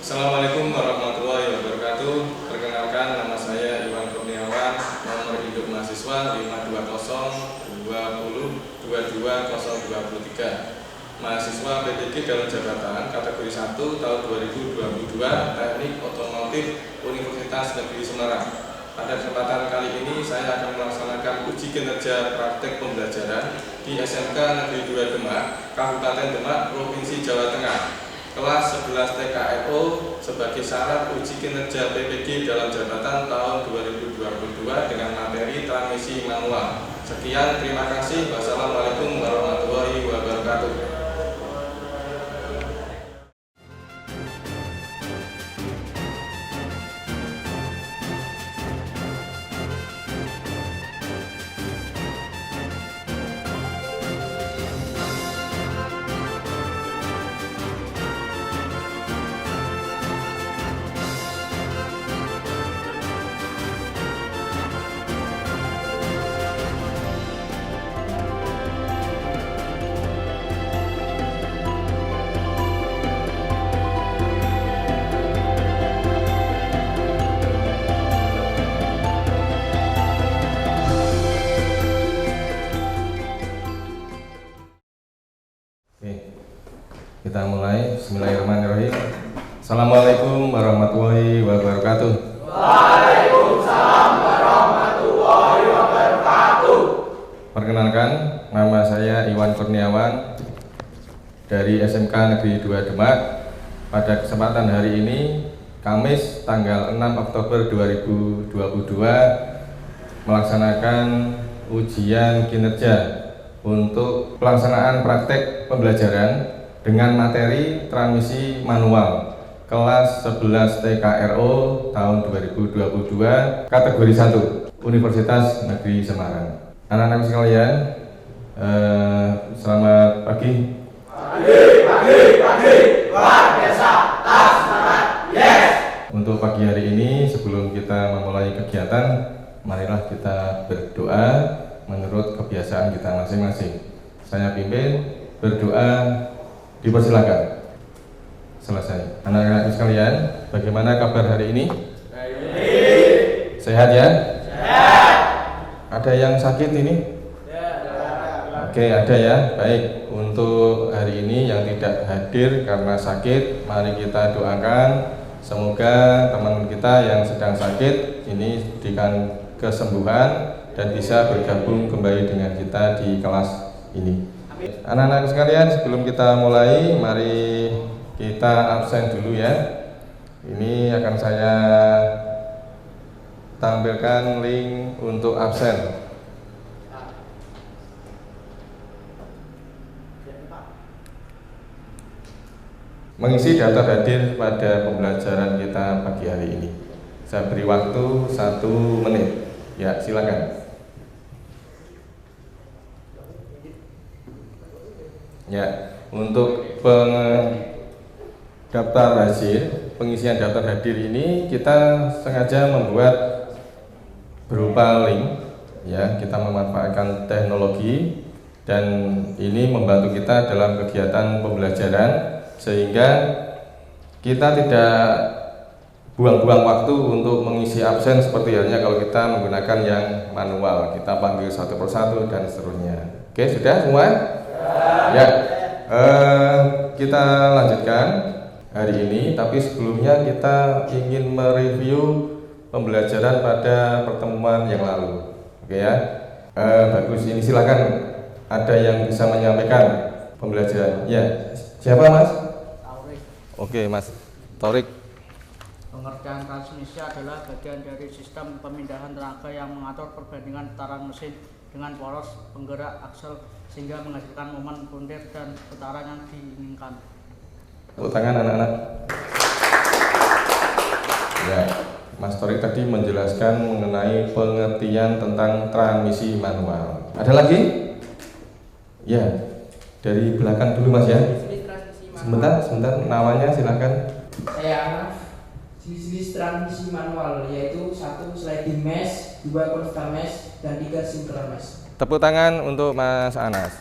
Assalamualaikum warahmatullahi wabarakatuh. Perkenalkan, nama saya Iwan Kurniawan, nomor induk mahasiswa 52020220023. Mahasiswa PPG dalam jabatan kategori 1 tahun 2022 Teknik Otomotif Universitas Negeri Semarang. Pada kesempatan kali ini saya akan melaksanakan uji kinerja praktek pembelajaran di SMK Negeri 2 Demak, Kabupaten Demak, Provinsi Jawa Tengah. Kelas 11 TKRO sebagai syarat uji kinerja PPG dalam jabatan tahun 2022 dengan materi transmisi manual. Sekian, terima kasih. Wassalamualaikum warahmatullahi wabarakatuh. Kita mulai. Bismillahirrahmanirrahim. Assalamualaikum warahmatullahi wabarakatuh. Waalaikumsalam warahmatullahi wabarakatuh. Perkenalkan, nama saya Iwan Kurniawan dari SMK Negeri 2 Demak. Pada kesempatan hari ini, Kamis tanggal 6 Oktober 2022, melaksanakan ujian kinerja untuk pelaksanaan praktek pembelajaran dengan materi transmisi manual kelas 11 TKRO tahun 2022 kategori 1 Universitas Negeri Semarang. Anak-anak sekalian, selamat pagi. Pagi, luar biasa, tas semangat, yes. Untuk pagi hari ini, sebelum kita memulai kegiatan, marilah kita berdoa menurut kebiasaan kita masing-masing. Saya pimpin berdoa. Dipersilakan. Selesai. Anak-anak sekalian, bagaimana kabar hari ini? Baik. Sehat ya? Sehat. Ada yang sakit ini? Oke, ada ya. Baik. Untuk hari ini yang tidak hadir karena sakit, mari kita doakan semoga teman kita yang sedang sakit ini diberikan kesembuhan dan bisa bergabung kembali dengan kita di kelas ini. Anak-anak sekalian, sebelum kita mulai, mari kita absen dulu ya. Ini akan saya tampilkan link untuk absen. Mengisi daftar hadir pada pembelajaran kita pagi hari ini. Saya beri waktu 1 menit. Ya, silakan. Ya, untuk daftar hasil, pengisian daftar hadir ini kita sengaja membuat berupa link. Ya, kita memanfaatkan teknologi dan ini membantu kita dalam kegiatan pembelajaran sehingga kita tidak buang-buang waktu untuk mengisi absen seperti halnya kalau kita menggunakan yang manual. Kita panggil satu persatu dan seterusnya. Oke, sudah semua? Ya, kita lanjutkan hari ini, tapi sebelumnya kita ingin mereview pembelajaran pada pertemuan yang lalu. Oke ya, bagus. Ini silakan, ada yang bisa menyampaikan pembelajaran. Ya, siapa Mas? Taurik. Oke Mas Taurik. Pengerjaan transmisi adalah bagian dari sistem pemindahan tenaga yang mengatur perbandingan putaran mesin dengan poros penggerak aksel sehingga menghasilkan momen puntir dan putaran yang diinginkan. Tepuk tangan anak-anak. Ya, Mas Torik tadi menjelaskan mengenai pengertian tentang transmisi manual. Ada lagi? Ya, dari belakang dulu Mas ya. Sebentar, namanya silakan. Saya Anas, jenis transmisi manual yaitu 1 sliding mesh, 2 constant mesh, dan 3 synchronous mesh. Tepuk tangan untuk Mas Anas.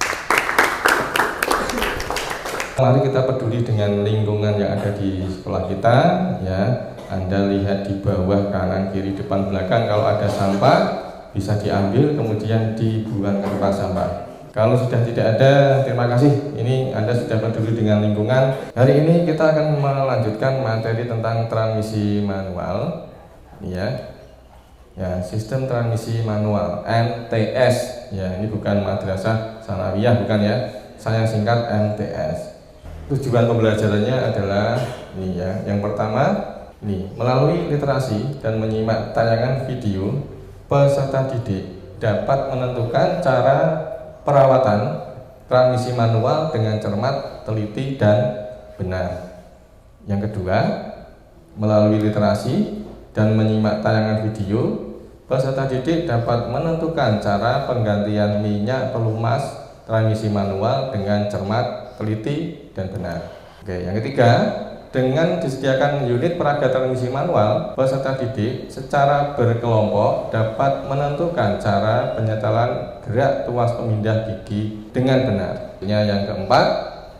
Mari kita peduli dengan lingkungan yang ada di sekolah kita, ya. Anda lihat di bawah, kanan, kiri, depan, belakang, kalau ada sampah bisa diambil kemudian dibuang ke tempat sampah. Kalau sudah tidak ada, terima kasih. Ini Anda sudah peduli dengan lingkungan. Hari ini kita akan melanjutkan materi tentang transmisi manual, ya. Ya, sistem transmisi manual (MTS). Ya, ini bukan madrasah sanawiyah, bukan ya. Saya singkat MTS. Tujuan pembelajarannya adalah ini ya. Yang pertama, ini melalui literasi dan menyimak tayangan video, peserta didik dapat menentukan cara perawatan transmisi manual dengan cermat, teliti, dan benar. Yang kedua, melalui literasi dan menyimak tayangan video, peserta didik dapat menentukan cara penggantian minyak pelumas transmisi manual dengan cermat, teliti, dan benar. Oke, yang ketiga, dengan disediakan unit peraga transmisi manual, peserta didik secara berkelompok dapat menentukan cara penyetelan gerak tuas pemindah gigi dengan benar. Yang keempat,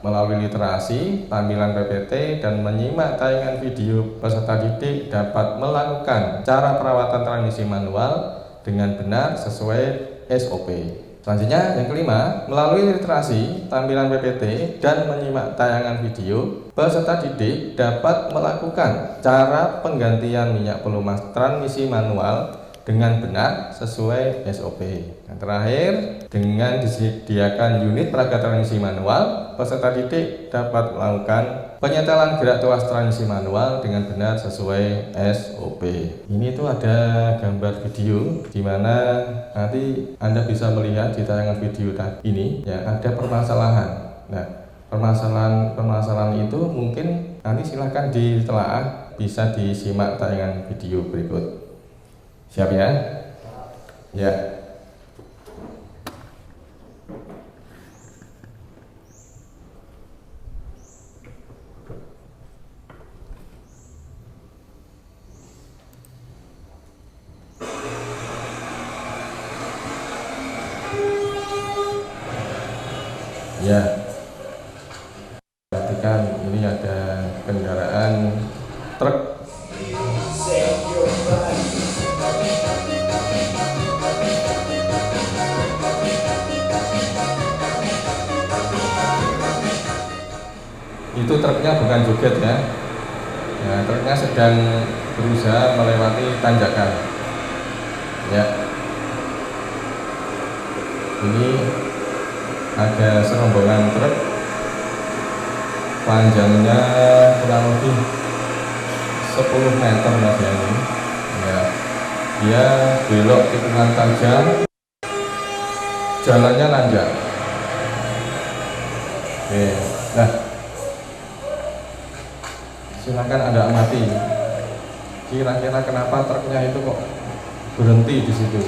melalui literasi, tampilan PPT, dan menyimak tayangan video, peserta didik dapat melakukan cara perawatan transmisi manual dengan benar sesuai SOP. Selanjutnya, yang kelima, melalui literasi, tampilan PPT, dan menyimak tayangan video, peserta didik dapat melakukan cara penggantian minyak pelumas transmisi manual dengan benar sesuai SOP. Dan terakhir, dengan disediakan unit peraga transmisi manual, peserta didik dapat melakukan penyetelan gerak tuas transmisi manual dengan benar sesuai SOP. Ini tuh ada gambar video di mana nanti Anda bisa melihat di tayangan video ini ya, ada permasalahan. Nah, permasalahan itu mungkin nanti silahkan ditelaah, bisa disimak tayangan video berikut. Siap ya? Ya. Ya. Perhatikan, ini ada kendaraan truk. Itu truknya bukan joget ya. Ya, truknya sedang berusaha melewati tanjakan. Ya. Ini ada serombongan truk, panjangnya kurang lebih 10 meter mas ya ini. Ya. Dia belok tikungan tajam, jalannya nanjak. Oke. Nah, silakan Anda amati. Kira-kira kenapa truknya itu kok berhenti di situ?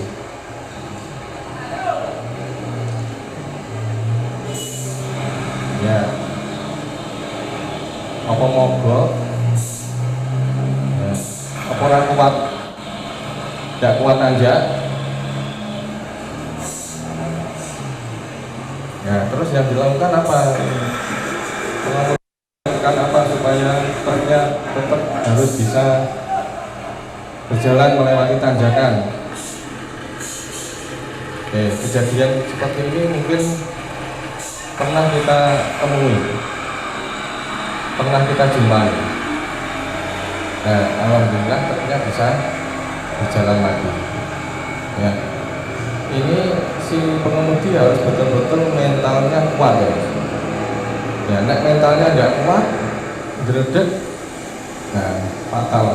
Ya. Apa mogok? Ya. Apa orang kuat? Tidak kuat nanjak? Ya, terus yang dilakukan apa? Apa supaya truknya tetap harus bisa berjalan melewati tanjakan. Oke, kejadian seperti ini mungkin pernah kita temui, pernah kita jumpai. Nah, alhamdulillah truknya bisa berjalan lagi. Ya, ini si pengemudi harus betul-betul mentalnya kuat ya. Ya, nek mentalnya nggak kuat, dredeg, nah fatal.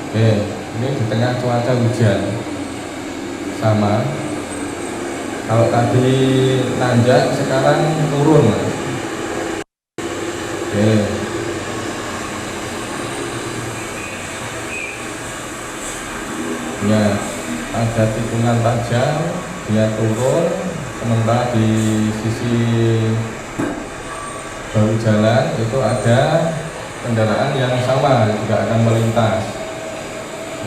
Oke, ini di tengah cuaca hujan, sama. Kalau tadi nanjak, sekarang turun. Oke. Ya, ada tikungan tajam, dia turun, sementara di sisi bahu jalan itu ada kendaraan yang sama juga akan melintas.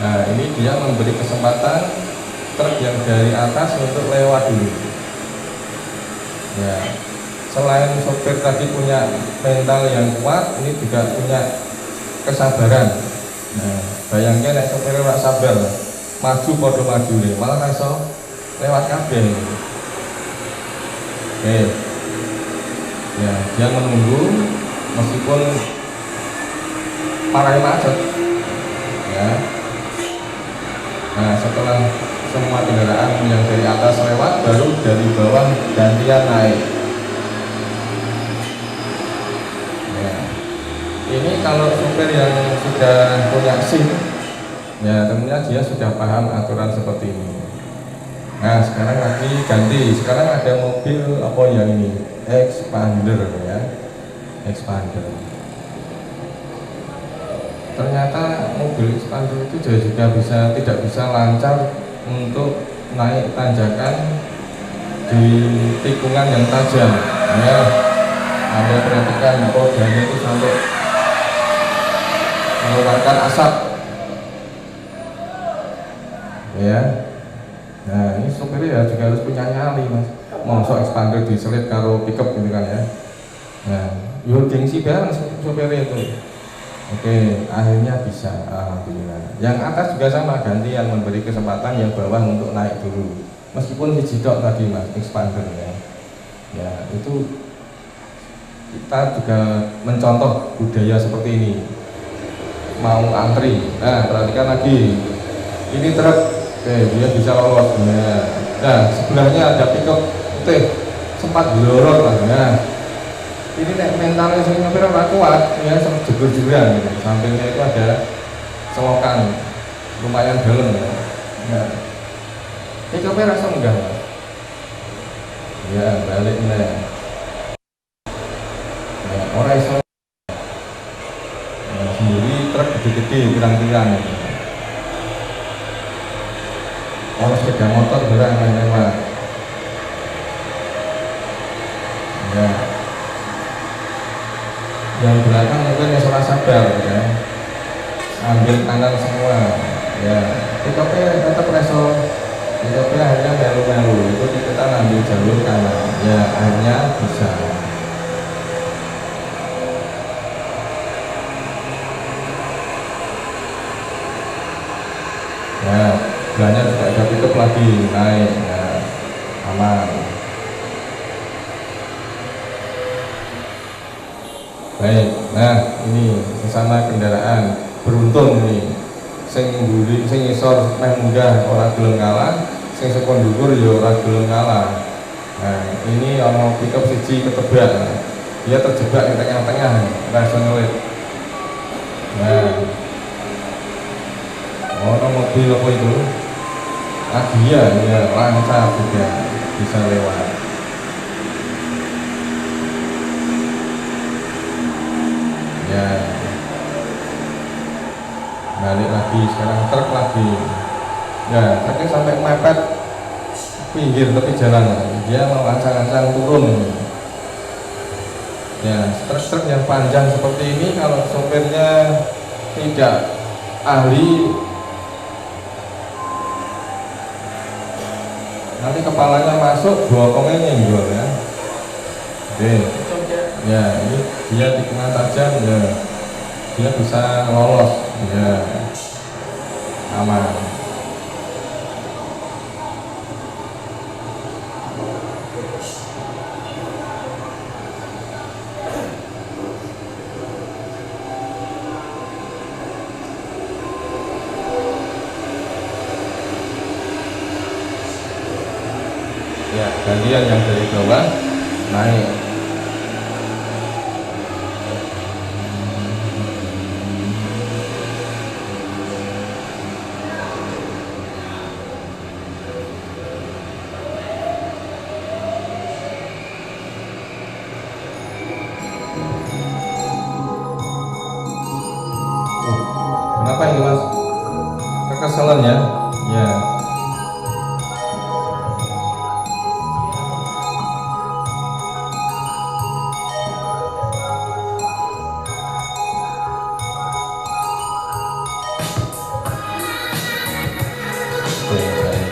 Nah, ini dia memberi kesempatan truk yang dari atas untuk lewat dulu. Ya, selain sopir tadi punya mental yang kuat, ini juga punya kesabaran. Nah, bayangkan nek sopir ora sabar, maju padha maju nih, malah iso lewat kabeh. Oke. Ya, dia menunggu meskipun parai macet. Ya. Nah, setelah semua kendaraan yang dari atas lewat, baru dari bawah gantian naik. Ya. Ini kalau supir yang sudah punya SIM, ya tentunya dia sudah paham aturan seperti ini. Nah, sekarang lagi ganti. Sekarang ada mobil apa yang ini? Expander ya. Expander. Ternyata mobil expander itu juga tidak bisa lancar untuk naik tanjakan di tikungan yang tajam. Ya, Anda perhatikan rodanya itu sampai mengeluarkan asap. Ya, nah ini sopirnya juga harus punya nyali mas. Mosok expander diselip karo pickup gitu kan ya. Nah, yo gengsi banget sopirnya itu. Oke, akhirnya bisa, alhamdulillah. Yang atas juga sama, gantian memberi kesempatan yang bawah untuk naik dulu. Meskipun dijedok tadi mas, expander ya. Ya, itu kita juga mencontoh budaya seperti ini. Mau antri, nah perhatikan lagi. Ini truk, oke, dia bisa lolos. Nah, sebelahnya ada pickup, sempat gelorot lah. Nah, ini nek mentalnya saya nyopir ora kuat ya jegur-jeguran gitu. Sampingnya itu ada selokan lumayan dalam ya. Nah, pick-upnya rasa enggak mas. Ya balik nih. Ya, orang iso ya, sendiri truk gede-gede pirang-pirang gitu. Orang sepeda motor barang lewat. Ya. Yang belakang mungkin salah sabar ya, ambil kanan semua ya, pickupnya tetap reso, pickupnya akhirnya melu-melu itu kita ambil jalur kanan ya, akhirnya bisa. Ya, belakangnya juga ada pickup lagi naik ya, aman. Baik, nah ini sesama kendaraan beruntung nih, sing mburi, sing isor meh munggah ora gelem kalah, sing sekon dhuwur ya ora gelem kalah. Nah ini ono pickup siji ketebak, dia terjebak di tengah-tengah, rasa ngelit. Nah, ono mobil apa itu? Agia ya lancar juga bisa lewat. Ya, balik lagi sekarang truk lagi. Ya, truknya sampai mepet pinggir tepi jalan, dia mau ancang-ancang turun. Ya, truk-truk yang panjang seperti ini kalau sopirnya tidak ahli, nanti kepalanya masuk, bokongnya nyenggol ya. Oke. Ya, ini dia tikungan tajam ya, dia bisa lolos ya, aman. Ya, gantian yang dari bawah naik. Kenapa ini mas? Kekesalan ya? Ya. Oke, baik.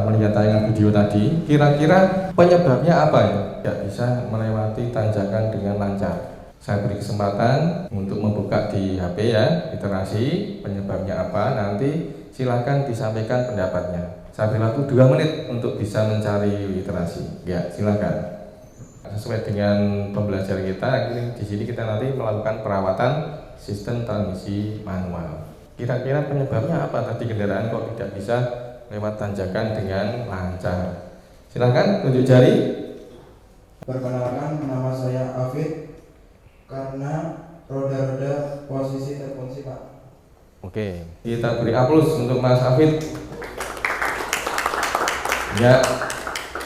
melihat tayangan video tadi, kira-kira penyebabnya apa ya? Tidak bisa melewati tanjakan dengan lancar. Saya beri kesempatan untuk membuka di HP ya, literasi, penyebabnya apa, nanti silakan disampaikan pendapatnya. Saya beri waktu 2 menit untuk bisa mencari literasi. Ya, silakan. Sesuai dengan pembelajaran kita, di sini kita nanti melakukan perawatan sistem transmisi manual. Kira-kira penyebabnya apa tadi kendaraan kok tidak bisa lewat tanjakan dengan lancar? Silakan tunjuk jari. Perkenalkan, nama saya Afid. Karena roda-roda posisi terkunci, Pak. Oke, kita beri aplaus untuk Mas Afid. Ya,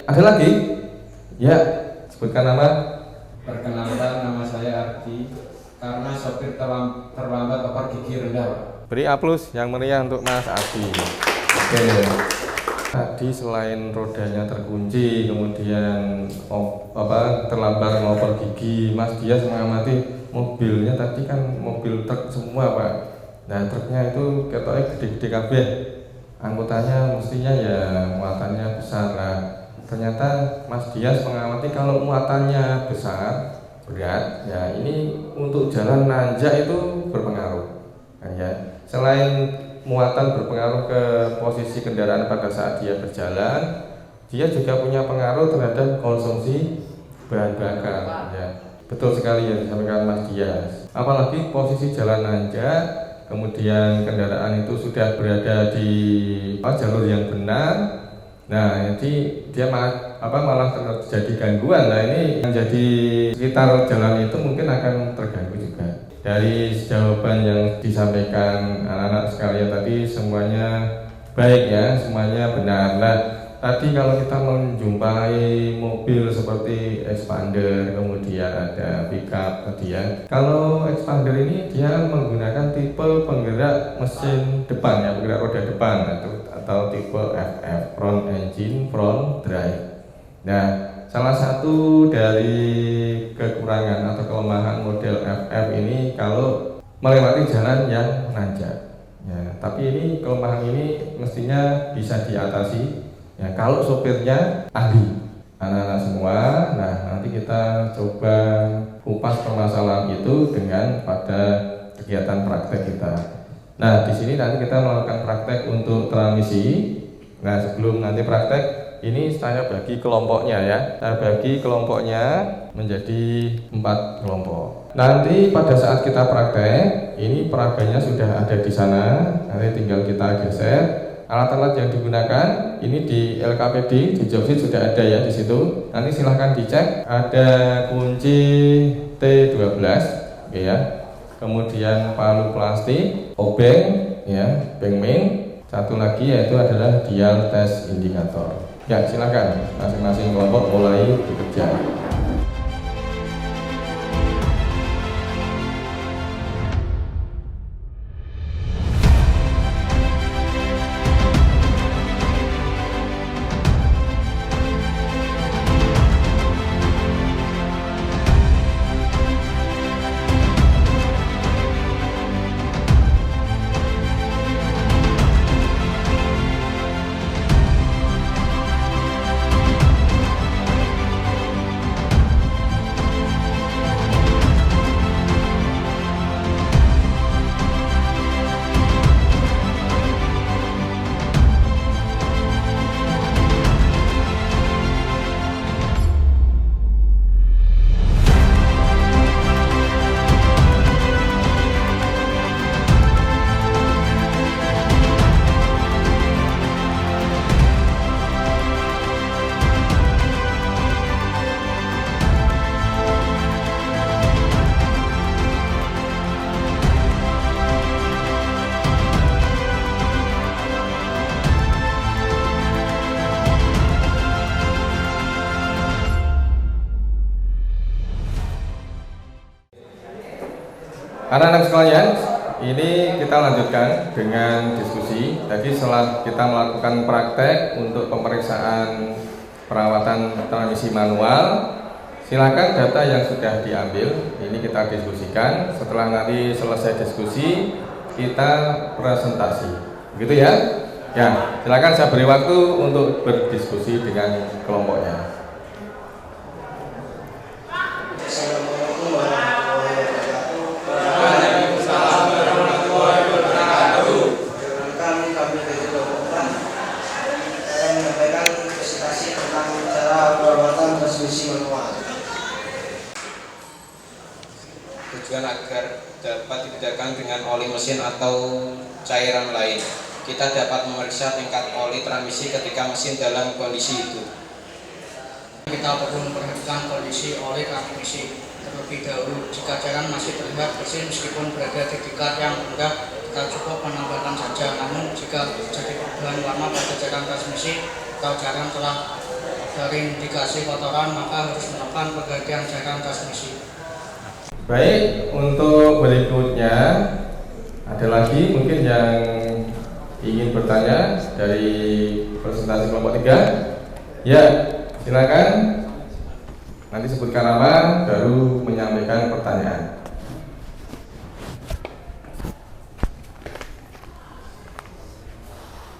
ada lagi? Ya, sebutkan nama. Perkenalkan, nama saya Ardi. Karena sopir terlambat oper gigi rendah, Pak. Beri aplaus yang meriah untuk Mas Ardi. Oke. Tadi selain rodanya terkunci, kemudian terlambat ngoper gigi, Mas Dias mengamati mobilnya tadi kan mobil truk semua, Pak. Nah, truknya itu ketoknya gede-gede kabeh. Angkutannya mestinya ya muatannya besar lah. Ternyata Mas Dias mengamati kalau muatannya besar, berat, ya ini untuk jalan nanjak itu berpengaruh. Nah, ya, selain muatan berpengaruh ke posisi kendaraan pada saat dia berjalan, dia juga punya pengaruh terhadap konsumsi bahan bakar. Ya, betul sekali yang disampaikan Mas Dias. Apalagi posisi jalan nanjak, kemudian kendaraan itu sudah berada di jalur yang benar. Nah, jadi dia malah terjadi gangguan. Nah, ini menjadi sekitar jalan itu mungkin akan terganggu juga. Dari jawaban yang disampaikan anak-anak sekalian tadi semuanya baik ya, semuanya benar. Nah, tadi kalau kita menjumpai mobil seperti expander, kemudian ada pickup tadi ya. Kalau expander ini dia menggunakan tipe penggerak mesin depan ya, penggerak roda depan atau tipe FF, front engine front drive. Nah, salah satu dari kekurangan atau kelemahan model FF ini kalau melewati jalan yang nanjak. Ya, tapi ini kelemahan ini mestinya bisa diatasi. Ya, kalau sopirnya ahli, anak-anak semua. Nah, nanti kita coba kupas permasalahan itu dengan pada kegiatan praktek kita. Nah, di sini nanti kita melakukan praktek untuk transmisi. Nah, sebelum nanti praktek, ini saya bagi kelompoknya ya. Saya bagi kelompoknya menjadi 4 kelompok. Nanti pada saat kita praktek, ini peraganya sudah ada di sana. Nanti tinggal kita geser. Alat-alat yang digunakan ini di LKPD, di jobsit sudah ada ya di situ. Nanti silahkan dicek. Ada kunci T12 ya. Kemudian palu plastik, obeng ya, beng main. Satu lagi yaitu adalah dial tes indikator. Ya, silakan masing-masing kelompok mulai bekerja. Anak-anak sekalian, ini kita lanjutkan dengan diskusi. Tadi setelah kita melakukan praktek untuk pemeriksaan perawatan transmisi manual, silakan data yang sudah diambil ini kita diskusikan. Setelah nanti selesai diskusi, kita presentasi. Begitu ya? Ya, silakan saya beri waktu untuk berdiskusi dengan kelompoknya. Assalamualaikum warahmatullahi wabarakatuh. Waalaikumsalam warahmatullahi wabarakatuh. Perkenalkan, kami dari kelompok 4 akan menyampaikan presentasi tentang cara perawatan transmisi manual. Tujuan agar dapat dibedakan dengan oli mesin atau cairan lain. Kita dapat memeriksa tingkat oli transmisi ketika mesin dalam kondisi hidup. Kita perlu memperhatikan kondisi oli transmisi terlebih dahulu. Jika cairan masih terlihat bersih meskipun berada di tingkat yang rendah, kita cukup menambahkan saja. Namun jika terjadi perubahan warna pada cairan transmisi atau cairan telah dari indikasi kotoran, maka harus melakukan penggantian cairan transmisi. Baik, untuk berikutnya ada lagi mungkin yang ingin bertanya dari presentasi kelompok 3. Ya, silakan. Nanti sebutkan nama, baru menyampaikan pertanyaan.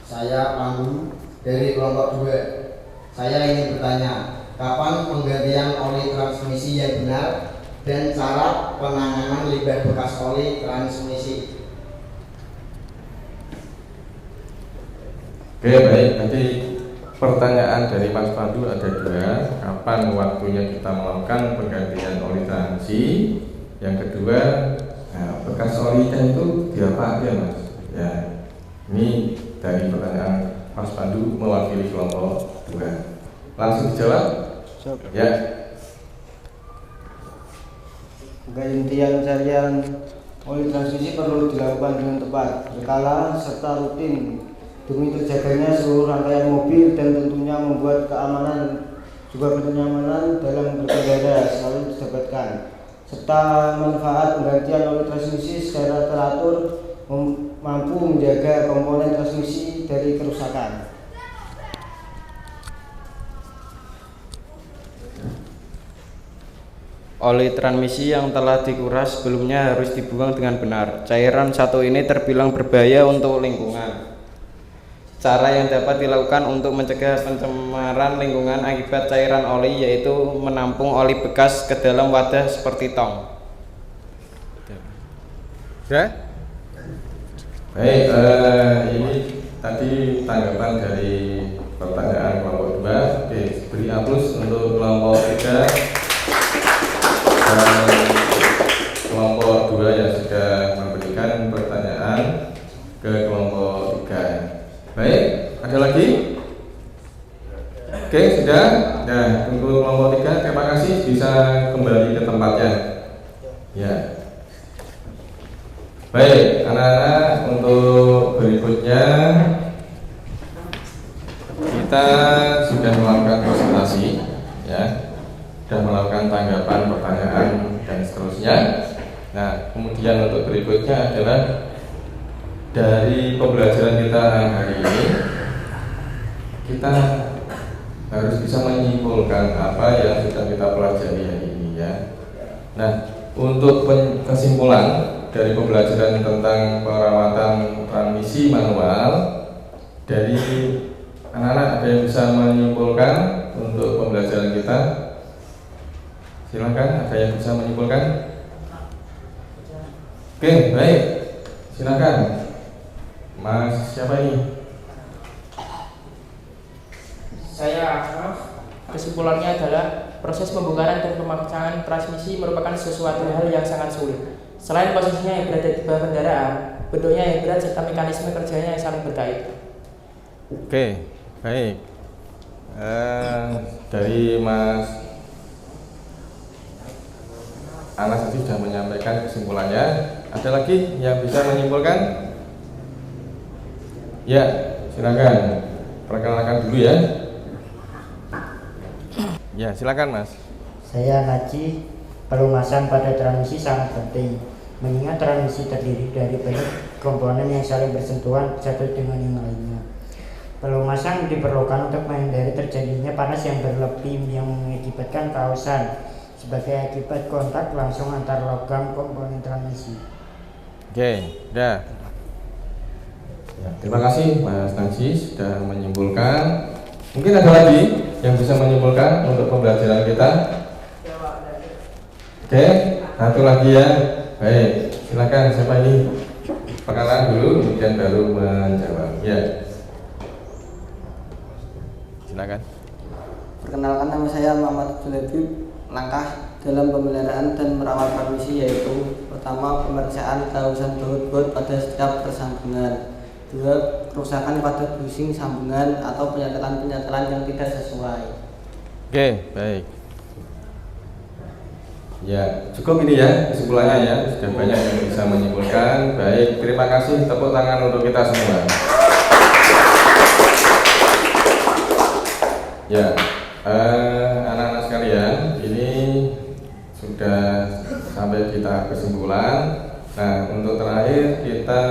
Saya Pandu dari kelompok 2. Saya ingin bertanya, kapan penggantian oli transmisi yang benar dan cara penanganan limbah bekas oli transmisi? Oke, baik. Nanti pertanyaan dari Mas Pandu ada 2. Kapan waktunya kita melakukan penggantian oli transmisi? Yang kedua, bekas oli itu diapa ya, Mas? Ya, ini dari pertanyaan Mas Pandu mewakili kelompok 2. Langsung dijawab? Ya. Penggantian cairan oli transmisi perlu dilakukan dengan tepat, berkala, serta rutin demi terjaganya seluruh rangkaian mobil dan tentunya membuat keamanan juga kenyamanan dalam berkendara selalu didapatkan, serta manfaat penggantian oli transmisi secara teratur mampu menjaga komponen transmisi dari kerusakan. Oli transmisi yang telah dikuras sebelumnya harus dibuang dengan benar. Cairan satu ini terbilang berbahaya untuk lingkungan. Cara yang dapat dilakukan untuk mencegah pencemaran lingkungan akibat cairan oli yaitu menampung oli bekas ke dalam wadah seperti tong. Ya? Baik, ini tadi tanggapan dari pertanyaan kelompok 2. Oke, beri aplaus untuk kelompok 3 dan kelompok 2 yang sudah memberikan pertanyaan ke kelompok 3. Baik, ada lagi? Oke, sudah. Nah, untuk kelompok 3 terima kasih bisa kembali ke tempatnya. Ya. Baik, anak-anak, untuk berikutnya kita sudah melakukan presentasi, ya, sudah melakukan tanggapan, pertanyaan, dan seterusnya. Nah, kemudian untuk berikutnya adalah dari pembelajaran kita hari ini, kita harus bisa menyimpulkan apa yang sudah kita pelajari hari ini, ya. Nah, untuk kesimpulan dari pembelajaran tentang perawatan transmisi manual, dari anak-anak ada yang bisa menyimpulkan untuk pembelajaran kita? Silakan, ada yang bisa menyimpulkan? Oke, baik, silakan. Mas, siapa ini? Saya Ashraf. Kesimpulannya adalah proses pembongkaran dan pemasangan transmisi merupakan sesuatu hal yang sangat sulit. Selain posisinya yang berada di bawah kendaraan, bentuknya yang berat serta mekanisme kerjanya yang saling berkait. Oke, baik. Dari Mas Anas tadi sudah menyampaikan kesimpulannya. Ada lagi yang bisa menyimpulkan? Ya, silakan. Perkenalkan dulu ya. Ya, silakan Mas. Saya Naji. Pelumasan pada transmisi sangat penting, mengingat transmisi terdiri dari banyak komponen yang saling bersentuhan satu dengan yang lainnya. Pelumasan diperlukan untuk menghindari terjadinya panas yang berlebih yang mengakibatkan kausan sebagai akibat kontak langsung antar logam komponen transmisi. Oke, dah. Ya, terima kasih Mas Najis sudah menyimpulkan. Mungkin ada lagi yang bisa menyimpulkan untuk pembelajaran kita? Oke, satu lagi ya. Baik, silakan siapa ini? Perkenalan dulu, kemudian baru menjawab. Ya, silakan. Perkenalkan, nama saya Muhammad Abdul. Langkah dalam pemeliharaan dan merawat transmisi yaitu: pertama, pemeriksaan kehausan baut pada setiap persambungan; dua, kerusakan pada bushing sambungan atau penyetelan yang tidak sesuai. Oke, baik. Ya, cukup ini ya kesimpulannya ya. Sudah banyak yang bisa menyimpulkan. Baik, terima kasih. Tepuk tangan untuk kita semua. Ya, anak-anak sekalian, ini sudah sampai kita kesimpulan. Nah, untuk terakhir kita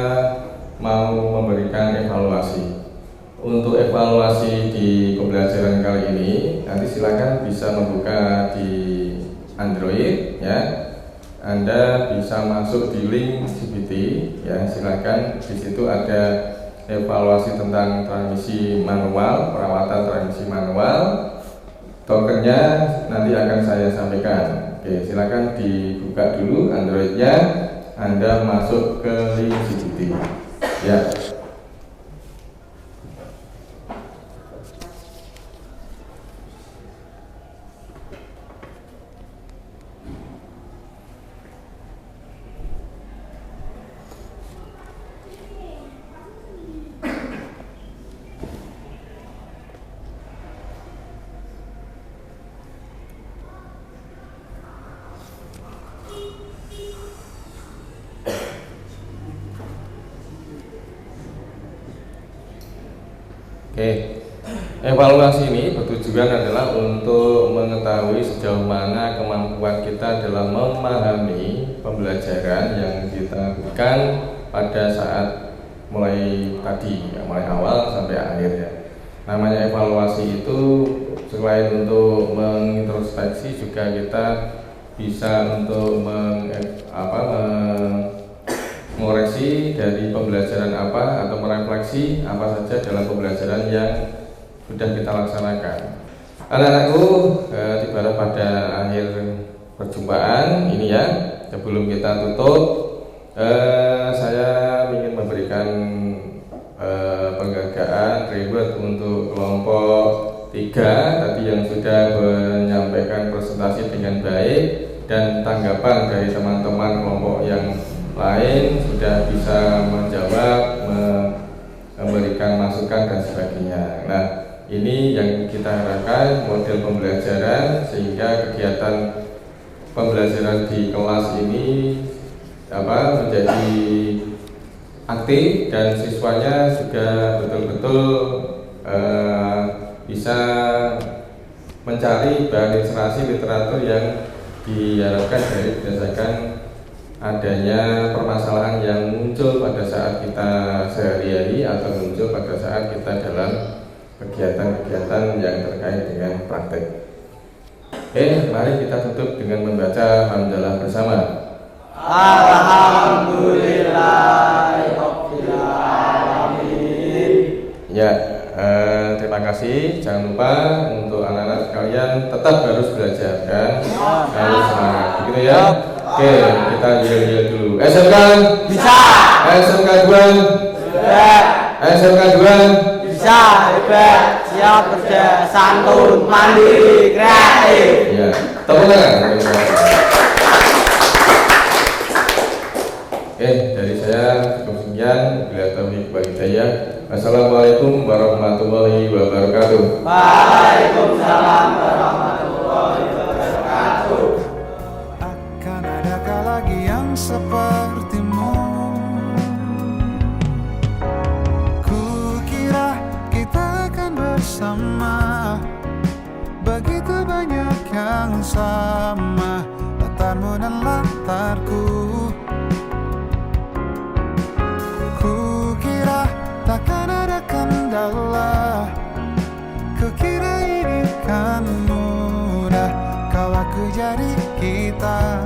mau memberikan evaluasi. Untuk evaluasi di pembelajaran kali ini, nanti silakan bisa membuka di Android ya. Anda bisa masuk di link CPT ya, silakan. Di situ ada evaluasi tentang transmisi manual, perawatan transmisi manual. Tokennya nanti akan saya sampaikan. Oke, silakan dibuka dulu Androidnya. Anda masuk ke link CPT ya. Oke, evaluasi ini bertujuan adalah untuk mengetahui sejauh mana kemampuan kita dalam memahami pembelajaran yang kita lakukan pada saat mulai tadi, ya, mulai awal sampai akhir ya. Namanya evaluasi itu selain untuk mengintrospeksi juga kita bisa untuk mengoreksi dari pembelajaran apa atau merefleksi apa saja dalam pembelajaran yang sudah kita laksanakan. Anak-anakku, tibalah pada akhir perjumpaan ini ya. Sebelum kita tutup, saya ingin memberikan penghargaan reward untuk kelompok 3 tadi yang sudah menyampaikan presentasi dengan baik, dan tanggapan dari teman-teman kelompok yang lain sudah bisa menjawab, memberikan masukan dan sebagainya. Nah, ini yang kita harapkan model pembelajaran sehingga kegiatan pembelajaran di kelas ini menjadi aktif dan siswanya juga betul-betul bisa mencari bahan inspirasi literatur yang diharapkan dari berdasarkan adanya permasalahan yang muncul pada saat kita sehari-hari atau muncul pada saat kita dalam kegiatan-kegiatan yang terkait dengan praktek. Oke, mari kita tutup dengan membaca hamdalah bersama. Alhamdulillahirobbilalamin. Ya, terima kasih. Jangan lupa untuk anak-anak sekalian tetap harus belajar kan, harus semangat, begitu ya. Oke, kita yel-yel dulu. SMK Bisa. SMK 2 Hebat. SMK 2 Bisa. Hebat. Siap kerja. Santun. Mandiri. Kreatif. Ya, tepuk tangan. Oke, dari saya cukup sekian. Bila taufik wal hidayah. Assalamualaikum warahmatullahi wabarakatuh. Waalaikumsalam warahmatullahi wabarakatuh. Akan adakah lagi yang sepertimu? Kukira kita akan bersama. Begitu banyak yang sama, latarmu dan latarku. Kukira takkan ada kendala. Kukira ini kan mudah, kau aku jadi kita.